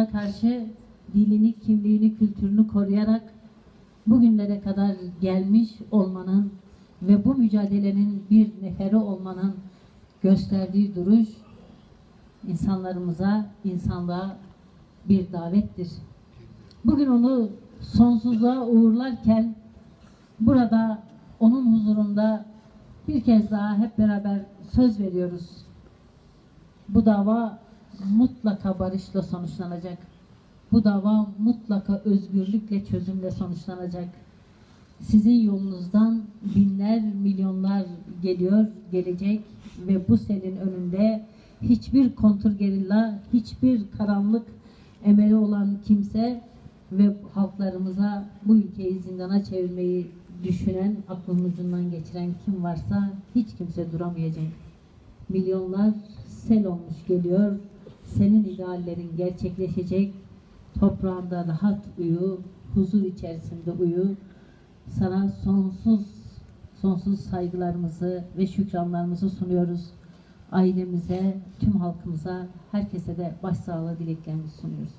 düşmana karşı dilini, kimliğini, kültürünü koruyarak bugünlere kadar gelmiş olmanın ve bu mücadelenin bir neferi olmanın gösterdiği duruş insanlarımıza, insanlığa bir davettir. Bugün onu sonsuzluğa uğurlarken burada onun huzurunda bir kez daha hep beraber söz veriyoruz. Bu dava mutlaka barışla sonuçlanacak. Bu dava mutlaka özgürlükle, çözümle sonuçlanacak. Sizin yolunuzdan binler, milyonlar geliyor, gelecek ve bu selin önünde hiçbir kontrgerilla, hiçbir karanlık emeli olan kimse ve halklarımıza bu ülkeyi zindana çevirmeyi düşünen, aklının ucundan geçiren kim varsa hiç kimse duramayacak. Milyonlar sel olmuş geliyor, senin ideallerin gerçekleşecek, toprağında rahat uyu, huzur içerisinde uyu. Sana sonsuz saygılarımızı ve şükranlarımızı sunuyoruz. Ailemize, tüm halkımıza, herkese de başsağlığı dileklerimizi sunuyoruz.